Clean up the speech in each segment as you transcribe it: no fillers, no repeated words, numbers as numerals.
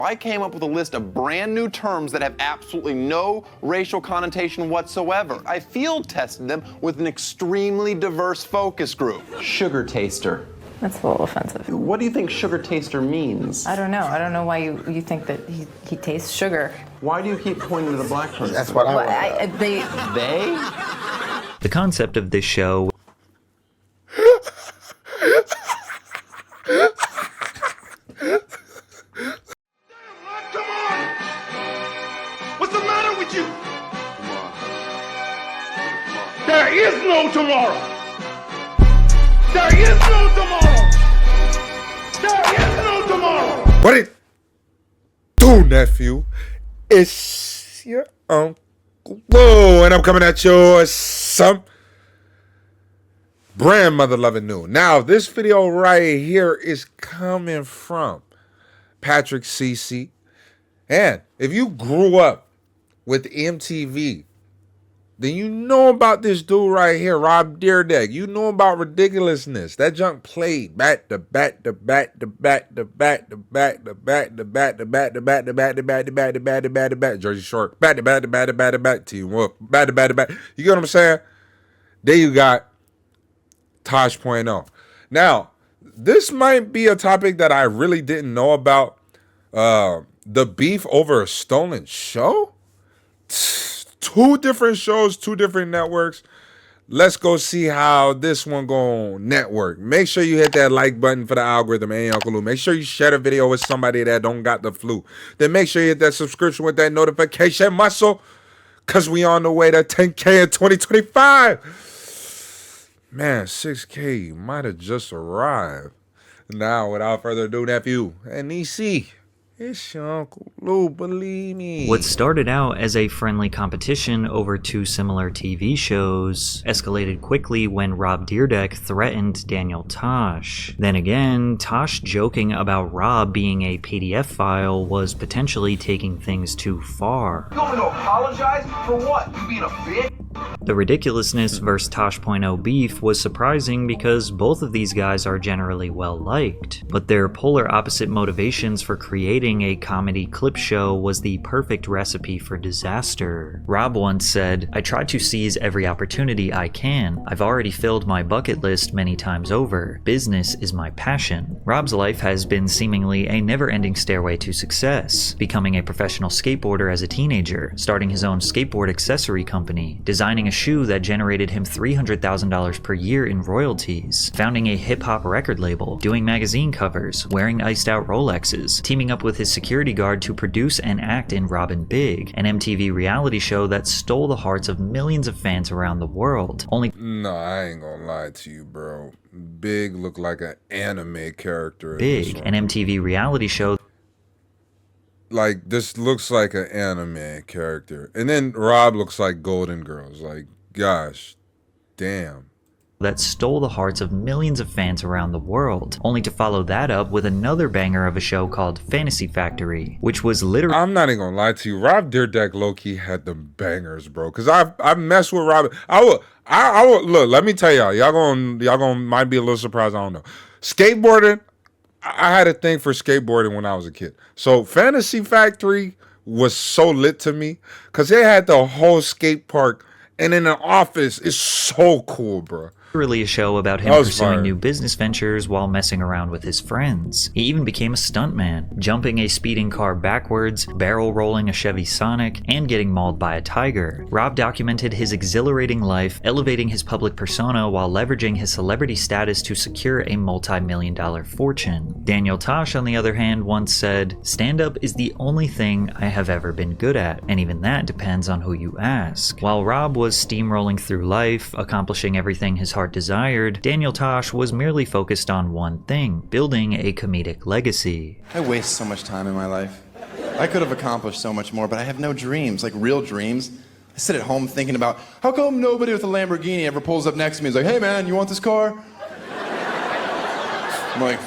I came up with a list of brand new terms that have absolutely no racial connotation whatsoever. I field tested them with an extremely diverse focus group. Sugar taster. That's a little offensive. What do you think sugar taster means? I don't know. I don't know why you think that he tastes sugar. Why do you keep pointing to the black person? That's what I want. They? The concept of this show What's the matter with you? There is no tomorrow. There is no tomorrow. There is no tomorrow. What it do, nephew? It's your Uncle Lou, and I'm coming at you with some brand mother loving new. Now, this video right here is coming from Patrick CC. And if you grew up with MTV, then you know about this dude right here, Rob Dyrdek. You know about Ridiculousness. That junk played back to back to back to back to back to back to back to back to back to back to back to back to back to back to back to back. Jersey Shore. Back to back to back to back to back. Team Whoop. Back to back to back. You get what I'm saying? Then you got Tosh.0. Now, this might be a topic that I really didn't know about. The beef over a stolen show? Two different shows, two different networks. Let's go see how this one gon' network. Make sure you hit that like button for the algorithm, and Uncle Lou. Make sure you share the video with somebody that don't got the flu. Then make sure you hit that subscription with that notification muscle, because we on the way to 10K in 2025. Man, 6K might have just arrived. Now, without further ado, nephew and niece, it's your Uncle Lou, believe me. What started out as a friendly competition over two similar TV shows escalated quickly when Rob Dyrdek threatened Daniel Tosh. Then again, Tosh joking about Rob being a PDF file was potentially taking things too far. You want me to apologize? For what? You being a bitch? The Ridiculousness vs Tosh.0 beef was surprising because both of these guys are generally well liked, but their polar opposite motivations for creating a comedy clip show was the perfect recipe for disaster. Rob once said, "I try to seize every opportunity I can. I've already filled my bucket list many times over. Business is my passion." Rob's life has been seemingly a never-ending stairway to success, becoming a professional skateboarder as a teenager, starting his own skateboard accessory company, designing a shoe that generated him $300,000 per year in royalties, founding a hip-hop record label, doing magazine covers, wearing iced-out Rolexes, teaming up with his security guard to produce and act in Robin Big, an MTV reality show that stole the hearts of millions of fans around the world. No, I ain't gonna lie to you, bro. Big looked like an anime character. Big, an MTV reality show. Like, this looks like an anime character. And then Rob looks like Golden Girls. Like, gosh, damn. That stole the hearts of millions of fans around the world, only to follow that up with another banger of a show called Fantasy Factory, which was literally— I'm not even gonna lie to you, Rob Dyrdek low-key had the bangers, bro. Cause I messed with Rob. I would look, let me tell y'all gonna might be a little surprised, I don't know. Skateboarding, I had a thing for skateboarding when I was a kid. So Fantasy Factory was so lit to me, cause they had the whole skate park, and in the office, it's so cool, bro. Literally a show about him pursuing new business ventures while messing around with his friends. He even became a stuntman, jumping a speeding car backwards, barrel rolling a Chevy Sonic, and getting mauled by a tiger. Rob documented his exhilarating life, elevating his public persona while leveraging his celebrity status to secure a multi-million-dollar fortune. Daniel Tosh, on the other hand, once said, "Stand-up is the only thing I have ever been good at, and even that depends on who you ask." While Rob was steamrolling through life, accomplishing everything his heart desired, Daniel Tosh was merely focused on one thing: building a comedic legacy. I waste so much time in my life. I could have accomplished so much more, but I have no dreams, like real dreams. I sit at home thinking about, how come nobody with a Lamborghini ever pulls up next to me and is like, "Hey man, you want this car?" I'm like,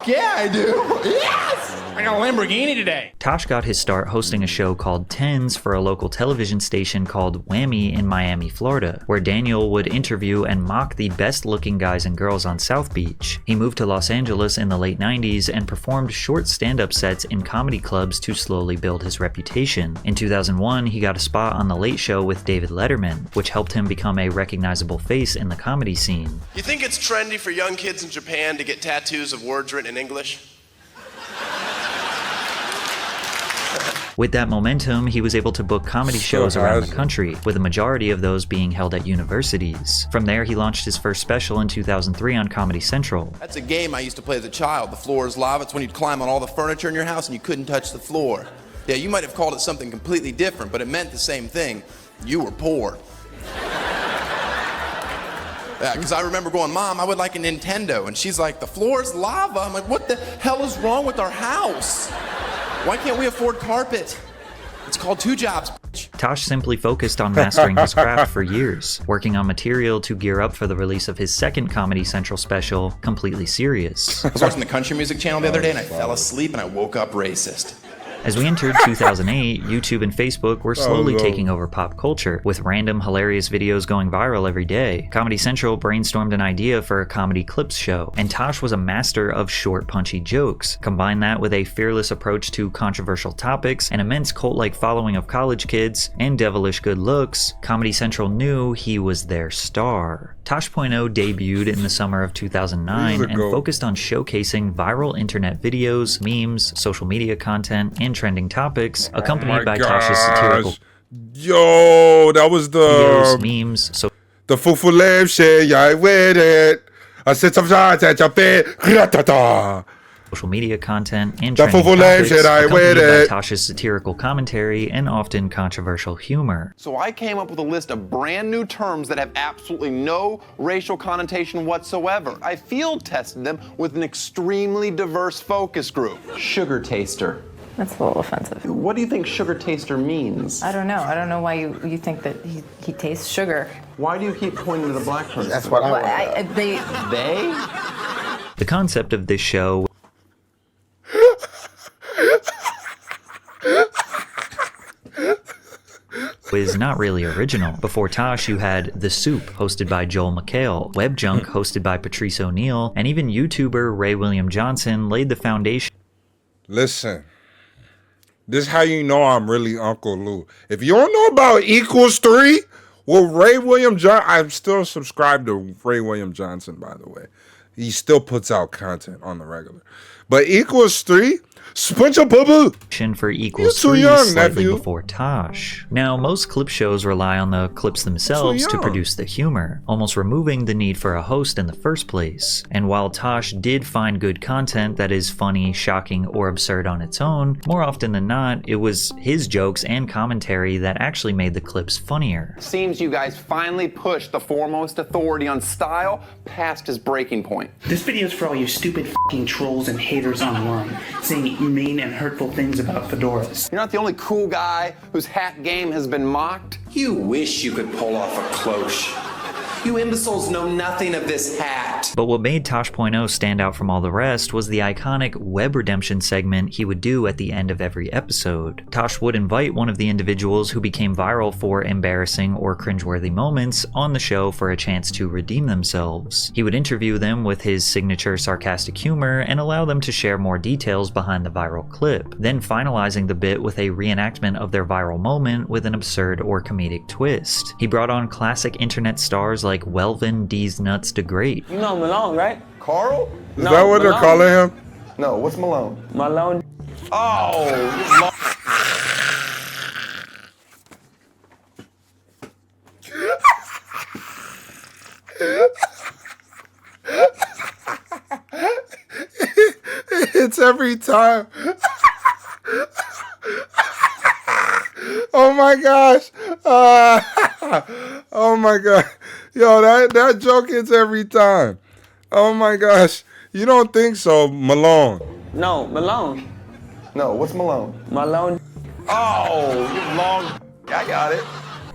yeah, I do. Yes! I got a Lamborghini today. Tosh got his start hosting a show called Tens for a local television station called Whammy in Miami, Florida, where Daniel would interview and mock the best-looking guys and girls on South Beach. He moved to Los Angeles in the late 90s and performed short stand-up sets in comedy clubs to slowly build his reputation. In 2001, he got a spot on The Late Show with David Letterman, which helped him become a recognizable face in the comedy scene. You think it's trendy for young kids in Japan to get tattoos of words written in English? With that momentum, he was able to book comedy shows around the country, with a majority of those being held at universities. From there, he launched his first special in 2003 on Comedy Central. That's a game I used to play as a child. The floor is lava. It's when you'd climb on all the furniture in your house and you couldn't touch the floor. Yeah, you might have called it something completely different, but it meant the same thing. You were poor. Yeah, because I remember going, Mom, I would like a Nintendo. And she's like, the floor is lava. I'm like, what the hell is wrong with our house? Why can't we afford carpet? It's called 2 jobs, bitch. Tosh simply focused on mastering his craft for years, working on material to gear up for the release of his second Comedy Central special, Completely Serious. I was watching the country music channel the other day and I fell asleep and I woke up racist. As we entered 2008, YouTube and Facebook were slowly taking over pop culture, with random hilarious videos going viral every day. Comedy Central brainstormed an idea for a comedy clips show, and Tosh was a master of short, punchy jokes. Combine that with a fearless approach to controversial topics, an immense cult-like following of college kids, and devilish good looks, Comedy Central knew he was their star. Tosh.0 debuted in the summer of 2009 and focused on showcasing viral internet videos, memes, social media content, and trending topics, accompanied by Tosh's satirical Yo, that was the videos, memes, the fufu lamb shit, yeah, with it. I said sometimes at your bed, social media content, and that trending fufu lamb topics, shit, I with accompanied by it. Tosh's satirical commentary and often controversial humor. So I came up with a list of brand new terms that have absolutely no racial connotation whatsoever. I field tested them with an extremely diverse focus group. Sugar taster. That's a little offensive. What do you think sugar taster means? I don't know. I don't know why you think that he tastes sugar. Why do you keep pointing to the black person? That's what I want. They? The concept of this show was not really original. Before Tosh, you had The Soup, hosted by Joel McHale, Web Junk, hosted by Patrice O'Neal, and even YouTuber Ray William Johnson laid the foundation. Listen, this is how you know I'm really Uncle Lou. If you don't know about Equals 3, well, Ray William Johnson, I'm still subscribed to Ray William Johnson, by the way. He still puts out content on the regular. But Equals 3, SpongeBob for Equals 3 slightly before Tosh. Now, most clip shows rely on the clips themselves to produce the humor, almost removing the need for a host in the first place. And while Tosh did find good content that is funny, shocking, or absurd on its own, more often than not, it was his jokes and commentary that actually made the clips funnier. Seems you guys finally pushed the foremost authority on style past his breaking point. This video is for all you stupid f***ing trolls and haters online, saying mean and hurtful things about fedoras. You're not the only cool guy whose hat game has been mocked. You wish you could pull off a cloche. You imbeciles know nothing of this hat. But what made Tosh.0 stand out from all the rest was the iconic web redemption segment he would do at the end of every episode. Tosh would invite one of the individuals who became viral for embarrassing or cringeworthy moments on the show for a chance to redeem themselves. He would interview them with his signature sarcastic humor and allow them to share more details behind the viral clip, then finalizing the bit with a reenactment of their viral moment with an absurd or comedic twist. He brought on classic internet stars like Welvin D's Nuts to Great. You know Malone, right? Carl? Is that what they're calling him? No, what's Malone? Malone. Oh, It's every time. Oh my gosh. Oh my god. Yo, that joke hits every time. Oh my gosh. You don't think so, Malone? No, Malone. No, what's Malone? Malone. Oh, you long. I got it.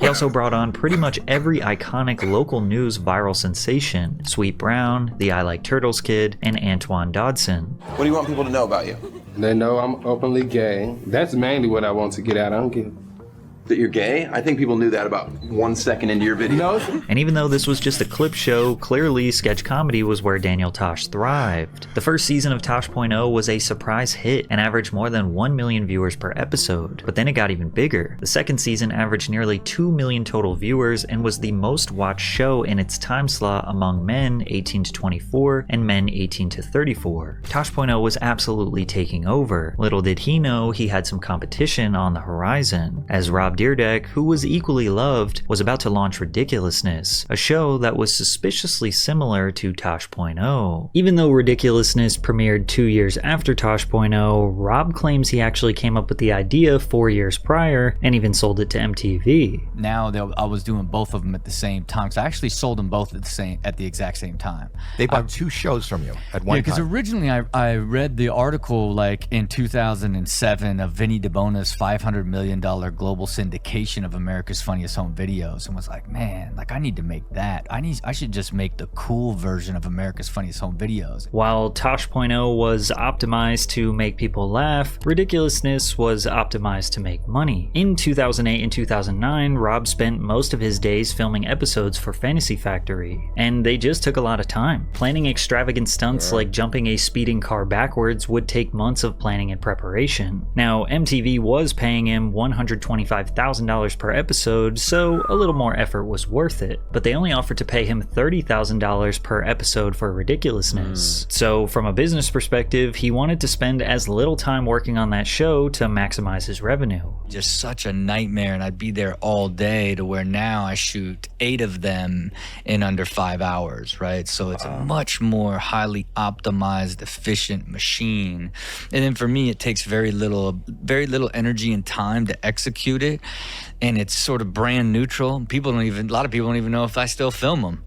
He also brought on pretty much every iconic local news viral sensation: Sweet Brown, the I Like Turtles kid, and Antoine Dodson. What do you want people to know about you? They know I'm openly gay. That's mainly what I want to get out. I don't give. That you're gay? I think people knew that about 1 second into your video. No. And even though this was just a clip show, clearly sketch comedy was where Daniel Tosh thrived. The first season of Tosh.0 was a surprise hit and averaged more than 1 million viewers per episode, but then it got even bigger. The second season averaged nearly 2 million total viewers and was the most watched show in its time slot among men 18 to 24 and men 18 to 34. Tosh.0 was absolutely taking over. Little did he know he had some competition on the horizon, as Rob Dyrdek, who was equally loved, was about to launch Ridiculousness, a show that was suspiciously similar to Tosh.0. Even though Ridiculousness premiered 2 years after Tosh.0, Rob claims he actually came up with the idea 4 years prior and even sold it to MTV. Now I was doing both of them at the same time, so I actually sold them both at the exact same time. They bought 2 shows from you at one time. Yeah, because originally I read the article like in 2007 of Vinny DeBona's $500 million global syndication of America's Funniest Home Videos, and was like, man, like I need to make that. I should just make the cool version of America's Funniest Home Videos. While Tosh.0 was optimized to make people laugh, Ridiculousness was optimized to make money. In 2008 and 2009, Rob spent most of his days filming episodes for Fantasy Factory, and they just took a lot of time. Planning extravagant stunts like jumping a speeding car backwards would take months of planning and preparation. Now, MTV was paying him $125,000 per episode, so a little more effort was worth it, but they only offered to pay him $30,000 per episode for Ridiculousness. So from a business perspective, he wanted to spend as little time working on that show to maximize his revenue. Just such a nightmare, and I'd be there all day, to where now I shoot 8 of them in under 5 hours, right? So it's a much more highly optimized, efficient machine. And then for me, it takes very little energy and time to execute it. And it's sort of brand neutral. A lot of people don't even know if I still film them.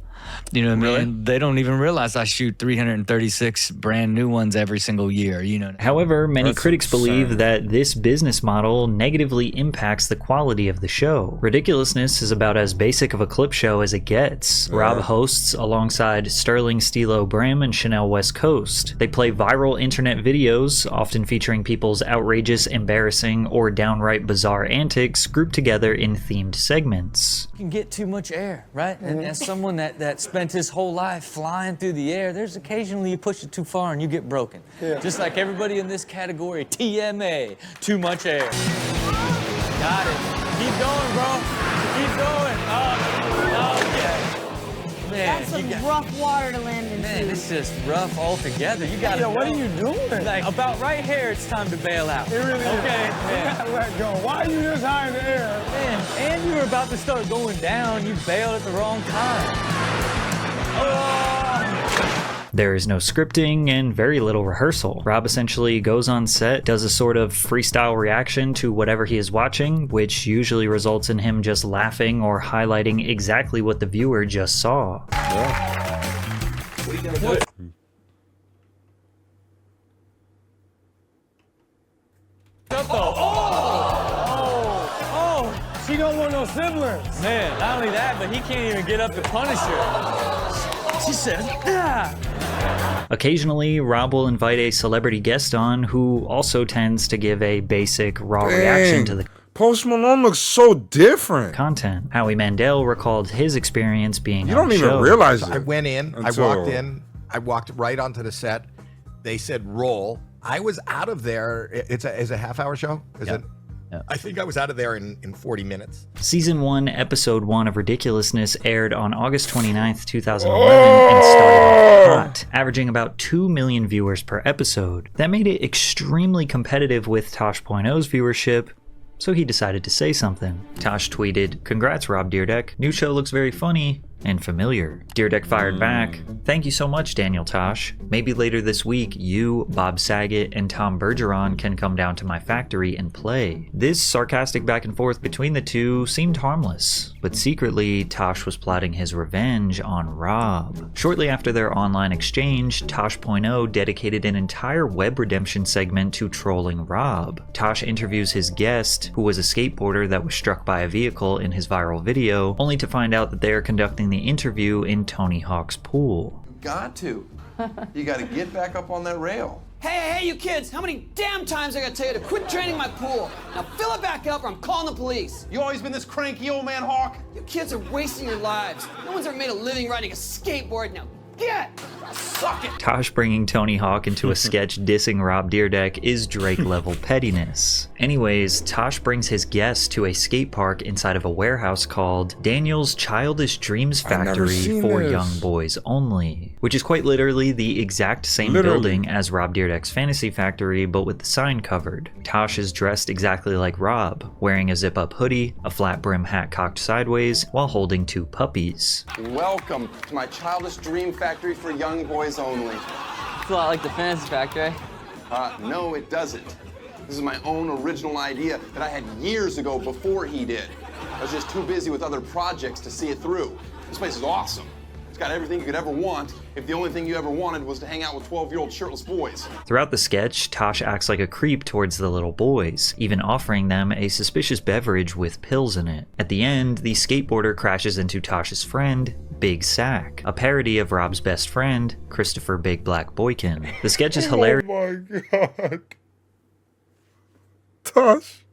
You know what I mean? They don't even realize I shoot 336 brand new ones every single year, you know. However, many critics believe that this business model negatively impacts the quality of the show. Ridiculousness is about as basic of a clip show as it gets. Rob hosts alongside Sterling Stilo Brim and Chanel West Coast. They play viral internet videos, often featuring people's outrageous, embarrassing, or downright bizarre antics grouped together in themed segments. You can get too much air, right? And as someone that spent his whole life flying through the air, there's occasionally you push it too far and you get broken. Just like everybody in this category, TMA, too much air. Got it. Keep going, bro. Keep going. Okay. Man, that's some rough water to land into. Man, it's just rough altogether. You gotta what are you doing? Like, about right here, it's time to bail out. It really is. Okay, You gotta let go. Why are you this high in the air? Man, and you were about to start going down. You bailed at the wrong time. There is no scripting and very little rehearsal. Rob essentially goes on set, does a sort of freestyle reaction to whatever he is watching, which usually results in him just laughing or highlighting exactly what the viewer just saw. What are you gonna do? She don't want no siblings. Man, not only that, but he can't even get up to punish her. She says, ah. Occasionally, Rob will invite a celebrity guest on who also tends to give a basic, raw reaction to the Post Malone looks so different. Content. Howie Mandel recalled his experience being You on don't the even show. realize So it. I went in, I walked right onto the set. They said roll. I was out of there. It's a half-hour show, is it? Yeah. I think I was out of there in 40 minutes. Season 1, Episode 1 of Ridiculousness aired on August 29th, 2011 and started off hot, averaging about 2 million viewers per episode. That made it extremely competitive with Tosh.0's viewership, so he decided to say something. Tosh tweeted, "Congrats, Rob Dyrdek. New show looks very funny. and familiar. Dyrdek fired back, "Thank you so much, Daniel Tosh. Maybe later this week, you, Bob Saget, and Tom Bergeron can come down to my factory and play." This sarcastic back and forth between the two seemed harmless, but secretly, Tosh was plotting his revenge on Rob. Shortly after their online exchange, Tosh.0 dedicated an entire web redemption segment to trolling Rob. Tosh interviews his guest, who was a skateboarder that was struck by a vehicle in his viral video, only to find out that they are conducting the interview in Tony Hawk's pool. Got to. You got to get back up on that rail. Hey, you kids, how many damn times I gotta tell you to quit draining my pool? Now fill it back up or I'm calling the police. You always been this cranky old man, Hawk? You kids are wasting your lives. No one's ever made a living riding a skateboard. Now get! Suck it! Tosh bringing Tony Hawk into a sketch dissing Rob Dyrdek is Drake-level pettiness. Anyways, Tosh brings his guest to a skate park inside of a warehouse called Daniel's Childish Dreams Factory for Young Boys Only, which is quite literally the exact same building as Rob Dyrdek's Fantasy Factory, but with the sign covered. Tosh is dressed exactly like Rob, wearing a zip-up hoodie, a flat brim hat cocked sideways, while holding 2 puppies. Welcome to my Childish Dream Factory for Young Boys Only. It's a lot like the Fantasy Factory. No, it doesn't. This is my own original idea that I had years ago before he did. I was just too busy with other projects to see it through. This place is awesome. It's got everything you could ever want if the only thing you ever wanted was to hang out with 12-year-old shirtless boys. Throughout the sketch, Tosh acts like a creep towards the little boys, even offering them a suspicious beverage with pills in it. At the end, the skateboarder crashes into Tosh's friend, Big Sack, a parody of Rob's best friend, Christopher Big Black Boykin. The sketch is hilarious. Oh my God. Tosh.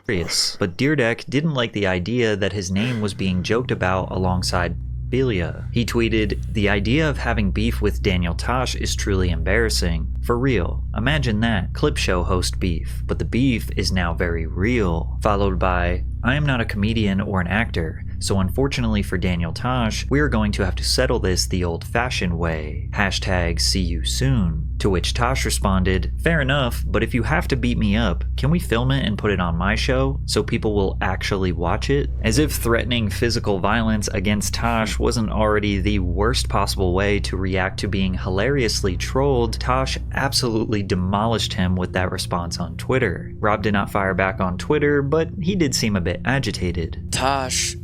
But Dyrdek didn't like the idea that his name was being joked about alongside Belia. He tweeted, "The idea of having beef with Daniel Tosh is truly embarrassing. For real. Imagine that. Clip show host beef. But the beef is now very real." Followed by, "I am not a comedian or an actor, so unfortunately for Daniel Tosh, we are going to have to settle this the old-fashioned way. Hashtag see you soon." To which Tosh responded, "Fair enough, but if you have to beat me up, can we film it and put it on my show so people will actually watch it?" As if threatening physical violence against Tosh wasn't already the worst possible way to react to being hilariously trolled, Tosh absolutely demolished him with that response on Twitter. Rob did not fire back on Twitter, but he did seem a bit agitated. Tosh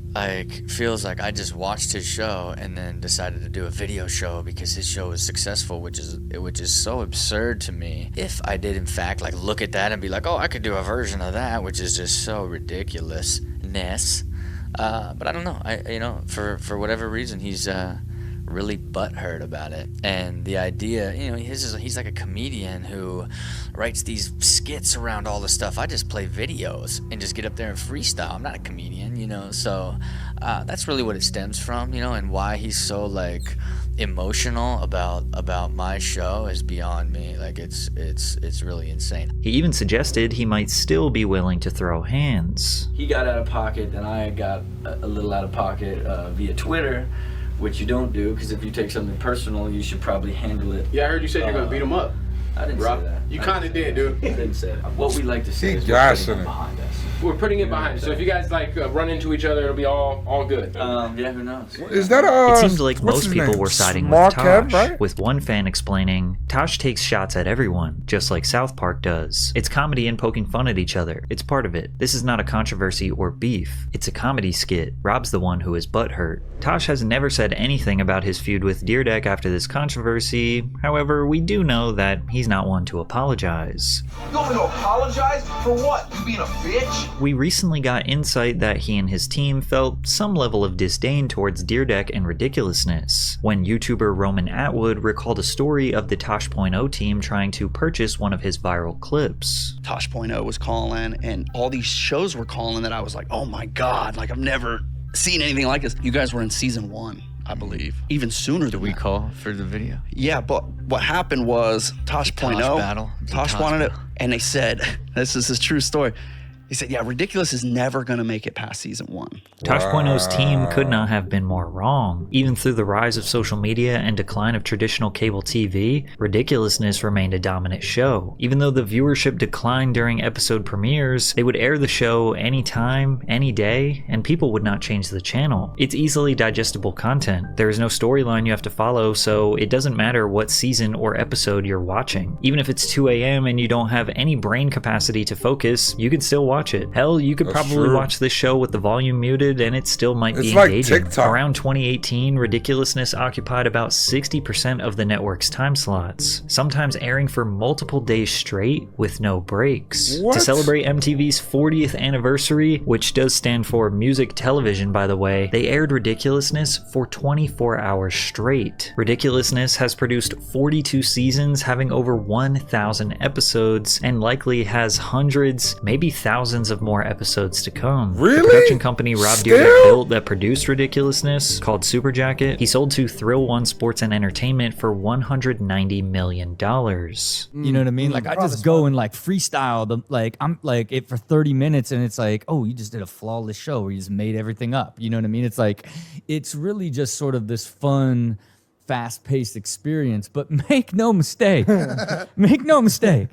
feels like I just watched his show and then decided to do a video show because his show was successful, which is so absurd to me. If I did in fact look at that and be like, oh, I could do a version of that, which is just so ridiculousness. But I don't know. For whatever reason, he's really butthurt about it. And the idea, he's like a comedian who writes these skits around all the stuff. I just play videos and just get up there and freestyle. I'm not a comedian, so that's really what it stems from, and why he's so emotional about my show is beyond me. It's really insane. He even suggested he might still be willing to throw hands. He got out of pocket, and I got a little out of pocket via Twitter, which you don't do, because if you take something personal, you should probably handle it. Yeah, I heard you said you're gonna beat him up. I didn't Rob, say that. You kind of did, dude. I didn't say that. What we like to say is we're putting it behind us. We're putting it behind us. So if you guys run into each other, it'll be all good. Yeah, who knows? Is that It seemed like most people were siding with Tosh, with one fan explaining, "Tosh takes shots at everyone, just like South Park does. It's comedy and poking fun at each other. It's part of it. This is not a controversy or beef. It's a comedy skit. Rob's the one who is butthurt." Tosh has never said anything about his feud with Dyrdek after this controversy. However, we do know that he's not one to apologize. You want me to apologize? For what? You being a bitch? We recently got insight that he and his team felt some level of disdain towards Dyrdek and Ridiculousness, when YouTuber Roman Atwood recalled a story of the Tosh.0 team trying to purchase one of his viral clips. Tosh.0 was calling, and all these shows were calling that I was like, oh my God, I've never seen anything like this. You guys were in season 1. I believe. Even sooner than we call for the video. Yeah, but what happened was Tosh.0. Tosh battle. Tosh wanted it, and they said, this is his true story. He said, yeah, Ridiculous is never going to make it past season 1. Tosh.0's team could not have been more wrong. Even through the rise of social media and decline of traditional cable TV, Ridiculousness remained a dominant show. Even though the viewership declined during episode premieres, they would air the show anytime, any day, and people would not change the channel. It's easily digestible content. There is no storyline you have to follow, so it doesn't matter what season or episode you're watching. Even if it's 2 a.m. and you don't have any brain capacity to focus, you could still watch it. Hell, you could probably watch this show with the volume muted and it still might be engaging. Around 2018, Ridiculousness occupied about 60% of the network's time slots, sometimes airing for multiple days straight with no breaks. To celebrate MTV's 40th anniversary, which does stand for music television by the way, they aired Ridiculousness for 24 hours straight. Ridiculousness has produced 42 seasons, having over 1,000 episodes, and likely has hundreds, maybe thousands of more episodes to come. Really? The production company Rob Dyrdek built that produced Ridiculousness, called Super Jacket, he sold to Thrill One Sports and Entertainment for $190 million. You know what I mean? Like I just go and like freestyle the I'm like it for 30 minutes and it's like, oh, you just did a flawless show where you just made everything up. You know what I mean? It's like it's really just sort of this fun, fast-paced experience, but make no mistake. Make no mistake.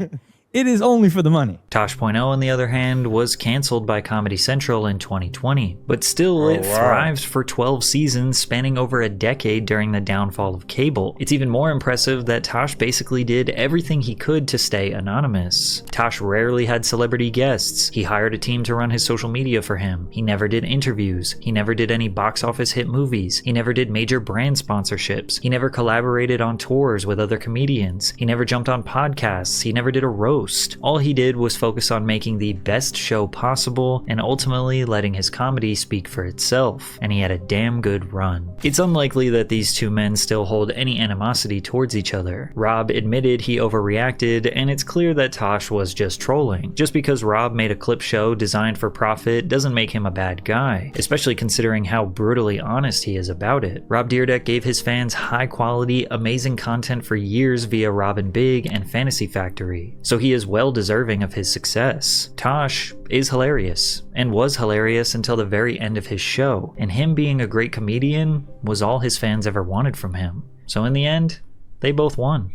It is only for the money. Tosh.0, on the other hand, was canceled by Comedy Central in 2020, but still it thrived for 12 seasons spanning over a decade during the downfall of cable. It's even more impressive that Tosh basically did everything he could to stay anonymous. Tosh rarely had celebrity guests. He hired a team to run his social media for him. He never did interviews. He never did any box office hit movies. He never did major brand sponsorships. He never collaborated on tours with other comedians. He never jumped on podcasts. He never did a roast. All he did was focus on making the best show possible and ultimately letting his comedy speak for itself, and he had a damn good run. It's unlikely that these two men still hold any animosity towards each other. Rob admitted he overreacted, and it's clear that Tosh was just trolling. Just because Rob made a clip show designed for profit doesn't make him a bad guy, especially considering how brutally honest he is about it. Rob Dyrdek gave his fans high quality, amazing content for years via Robin Big and Fantasy Factory, so he is well deserving of his success. Tosh is hilarious, and was hilarious until the very end of his show, and him being a great comedian was all his fans ever wanted from him. So in the end, they both won.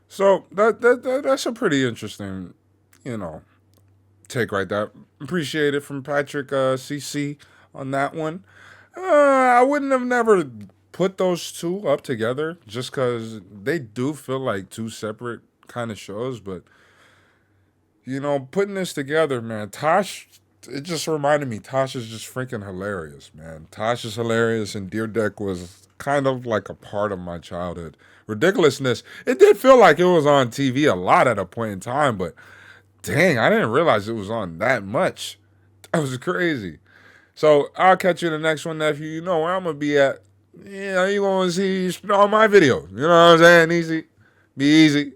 So that's a pretty interesting, take right there. Appreciate it from Patrick CC on that one. I wouldn't have never put those two up together just because they do feel like two separate kind of shows, but putting this together, man, Tosh, it just reminded me, Tosh is just freaking hilarious, man. Tosh is hilarious, and Dyrdek was kind of like a part of my childhood. Ridiculousness, it did feel like it was on TV a lot at a point in time, but dang, I didn't realize it was on that much. That was crazy. So I'll catch you in the next one, nephew. You know where I'm gonna be at. You're gonna see all my videos. You know what I'm saying? Easy. Be easy.